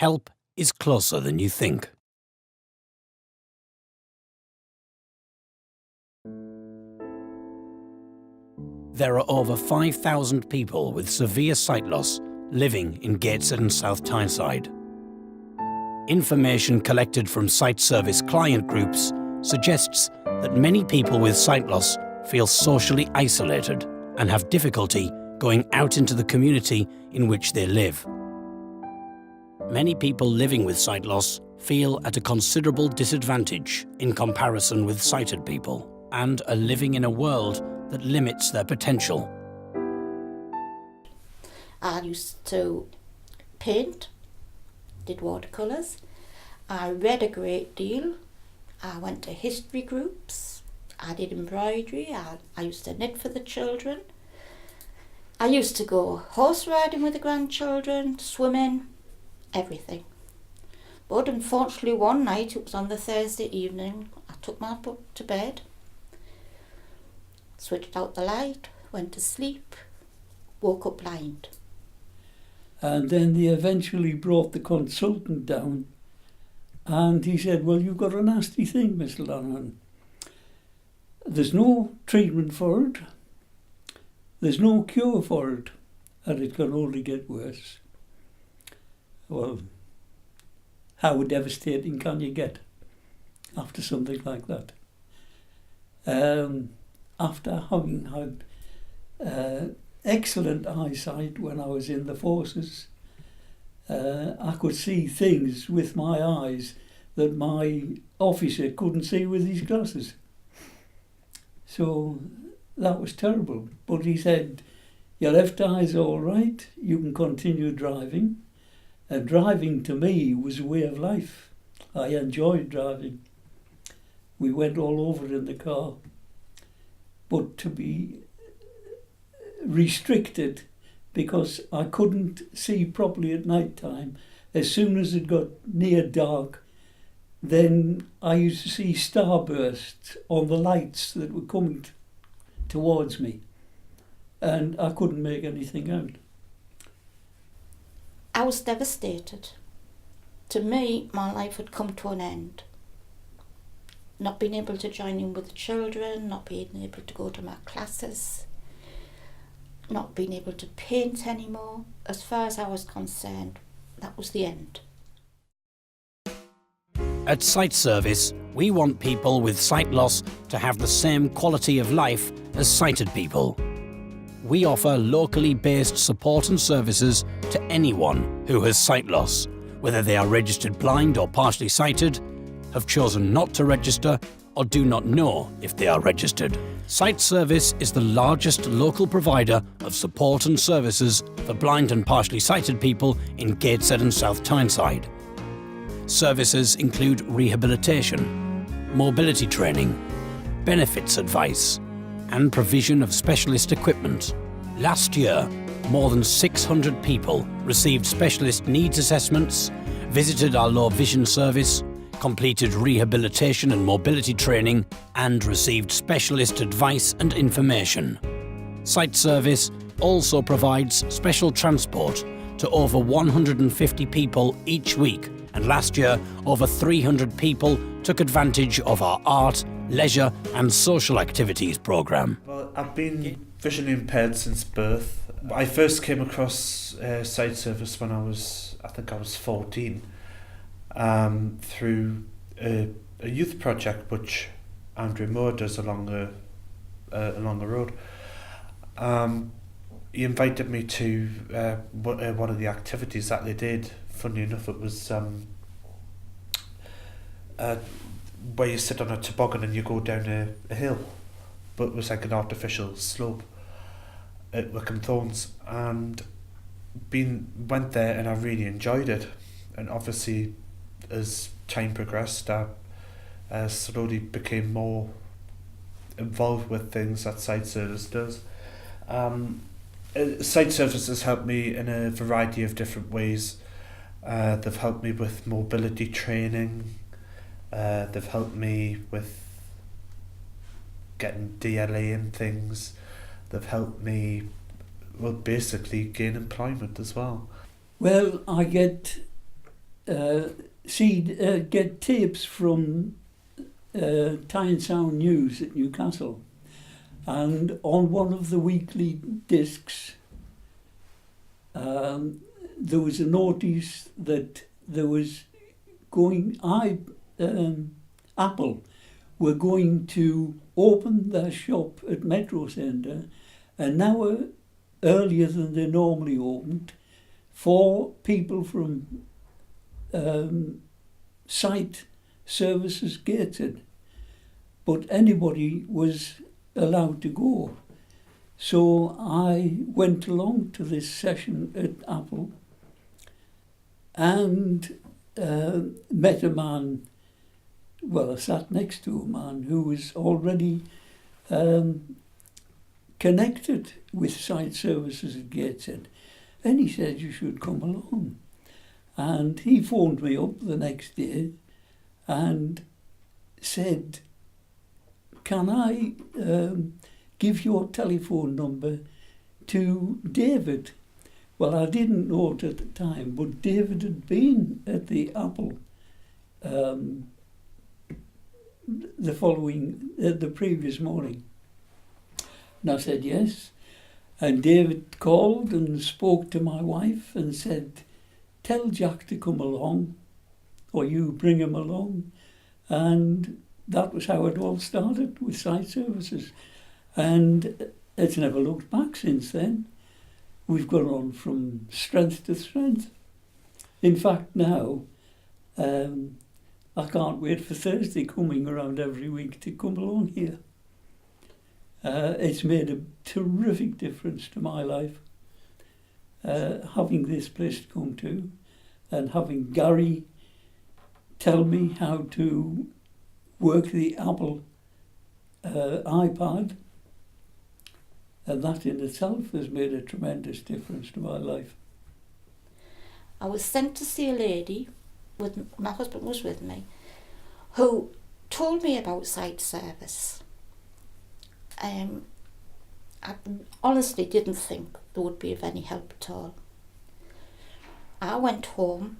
help is closer than you think. There are over 5,000 people with severe sight loss living in Gateshead and South Tyneside. Information collected from sight service client groups suggests that many people with sight loss feel socially isolated and have difficulty going out into the community in which they live. Many people living with sight loss feel at a considerable disadvantage in comparison with sighted people and are living in a world that limits their potential. I used to paint, did watercolours. I read a great deal. I went to history groups. I did embroidery. I used to knit for the children. I used to go horse riding with the grandchildren, swimming, everything. But unfortunately one night, it was on the Thursday evening, I took my book to bed, switched out the light, went to sleep, woke up blind. And then they eventually brought the consultant down and he said, well, you've got a nasty thing, Mr. Lanahan. There's no treatment for it. There's no cure for it. And it can only get worse. Well, how devastating can you get after something like that? After having had excellent eyesight when I was in the forces, I could see things with my eyes that my officer couldn't see with his glasses. So that was terrible. But he said, your left eye's all right, you can continue driving. And driving to me was a way of life. I enjoyed driving. We went all over in the car. But to be restricted because I couldn't see properly at night time. As soon as it got near dark, then I used to see starbursts on the lights that were coming towards me, and I couldn't make anything out. I was devastated. To me, my life had come to an end. Not being able to join in with the children, not being able to go to my classes, not being able to paint anymore. As far as I was concerned, that was the end. At Sight Service, we want people with sight loss to have the same quality of life as sighted people. We offer locally based support and services to anyone who has sight loss, whether they are registered blind or partially sighted, have chosen not to register, or do not know if they are registered. Sight Service is the largest local provider of support and services for blind and partially sighted people in Gateshead and South Tyneside. Services include rehabilitation, mobility training, benefits advice, and provision of specialist equipment. Last year, more than 600 people received specialist needs assessments, visited our low vision service, completed rehabilitation and mobility training, and received specialist advice and information. Sight Service also provides special transport to over 150 people each week, and last year over 300 people took advantage of our art, leisure and social activities programme. Well, I've been visually impaired since birth. I first came across Sight Service when I think I was 14, through a youth project which Andrew Moore does along the road. He invited me to one of the activities that they did. Funnily enough, it was where you sit on a toboggan and you go down a hill, but it was like an artificial slope at Wickham Thorns, and went there and I really enjoyed it. And obviously, as time progressed, I slowly became more involved with things that Sight Service does. Sight Service has helped me in a variety of different ways. They've helped me with mobility training. They've helped me with getting DLA and things. They've helped me, well, basically gain employment as well. Well, I get get tapes from Tyneside News at Newcastle, and on one of the weekly discs there was a notice that there was Apple were going to open their shop at Metro Centre an hour earlier than they normally opened for people from site services Gateshead. But anybody was allowed to go. So I went along to this session at Apple and met a man, I sat next to a man who was already connected with site services at Gateshead, and he said, you should come along. And he phoned me up the next day and said, can I give your telephone number to David? Well, I didn't know it at the time, but David had been at the Apple the previous morning. And I said yes. And David called and spoke to my wife and said, tell Jack to come along, or you bring him along. And that was how it all started with site services. And it's never looked back since then. We've gone on from strength to strength. In fact, now, I can't wait for Thursday coming around every week to come along here. It's made a terrific difference to my life, having this place to come to, and having Gary tell me how to work the Apple iPad, and that in itself has made a tremendous difference to my life. I was sent to see a lady, my husband was with me, who told me about site service. I honestly didn't think there would be of any help at all. I went home,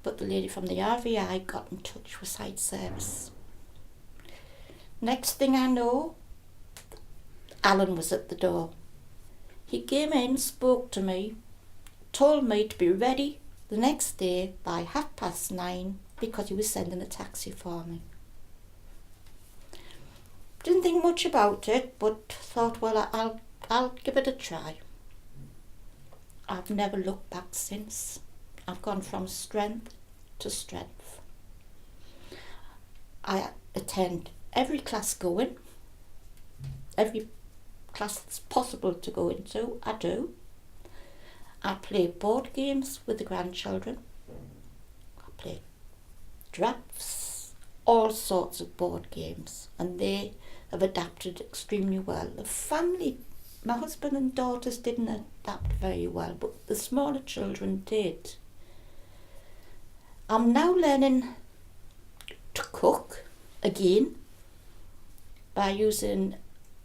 but the lady from the RVI got in touch with site service. Next thing I know, Alan was at the door. He came in, spoke to me, told me to be ready the next day by 9:30 because he was sending a taxi for me. Didn't think much about it, but thought, well, I'll give it a try. I've never looked back since. I've gone from strength to strength. I attend every class going, every class that's possible to go into, I do. I play board games with the grandchildren. I play drafts, all sorts of board games, and they have adapted extremely well. The family, my husband and daughters didn't adapt very well, but the smaller children did. I'm now learning to cook again by using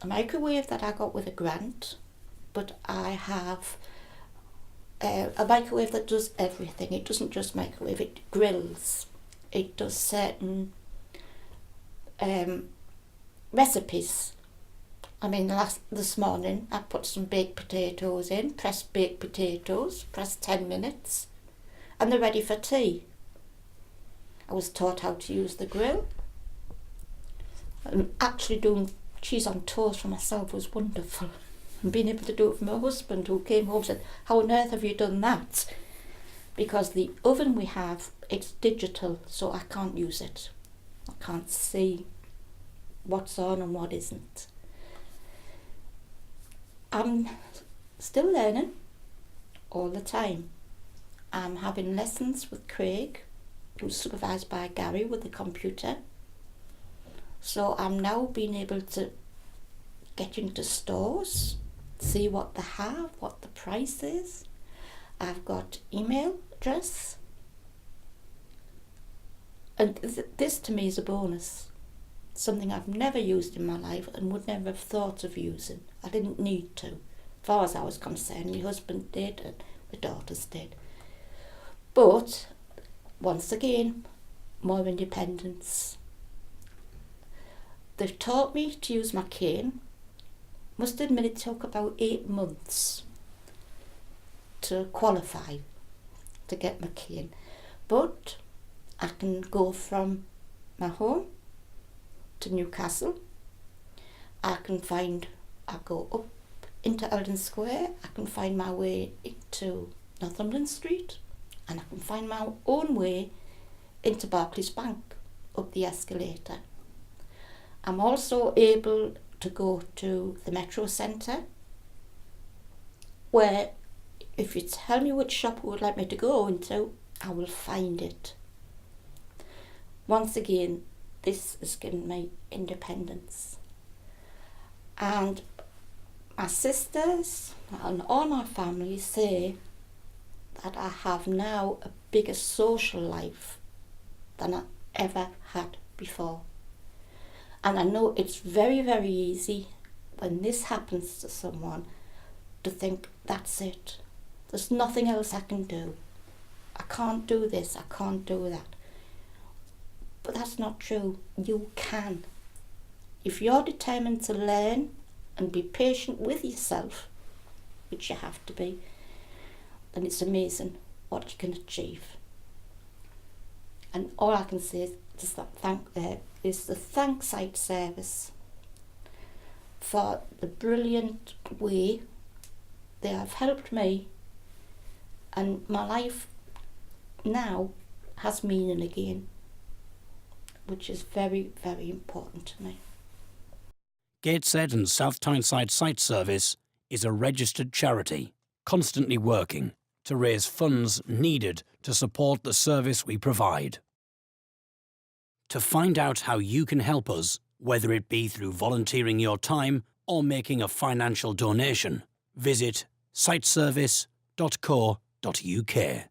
a microwave that I got with a grant, but I have a microwave that does everything. It doesn't just microwave, it grills. It does certain recipes. I mean, this morning I put some baked potatoes in, pressed baked potatoes, pressed 10 minutes, and they're ready for tea. I was taught how to use the grill. And actually doing cheese on toast for myself was wonderful. And being able to do it for my husband, who came home and said, how on earth have you done that? Because the oven we have, it's digital, so I can't use it. I can't see what's on and what isn't. I'm still learning all the time. I'm having lessons with Craig, who's supervised by Gary with the computer. So I'm now being able to get into stores, see what they have, what the price is. I've got email address. And this to me is a bonus. Something I've never used in my life and would never have thought of using. I didn't need to. As far as I was concerned, my husband did and my daughters did. But once again, more independence. They've taught me to use my cane. Must admit it took about 8 months to qualify to get my cane. But I can go from my home to Newcastle. I go up into Eldon Square. I can find my way into Northumberland Street, and I can find my own way into Barclays Bank up the escalator. I'm also able to go to the Metro Centre, where if you tell me which shop you would like me to go into, I will find it. Once again, this has given me independence. And my sisters and all my family say that I have now a bigger social life than I ever had before. And I know it's very, very easy when this happens to someone to think, that's it. There's nothing else I can do. I can't do this, I can't do that. But that's not true. You can. If you're determined to learn and be patient with yourself, which you have to be, then it's amazing what you can achieve. And all I can say is just the Tyneside service for the brilliant way they have helped me, and my life now has meaning again, which is very, very important to me. Gateshead and South Tyneside Site Service is a registered charity, constantly working to raise funds needed to support the service we provide. To find out how you can help us, whether it be through volunteering your time or making a financial donation, visit siteservice.co.uk.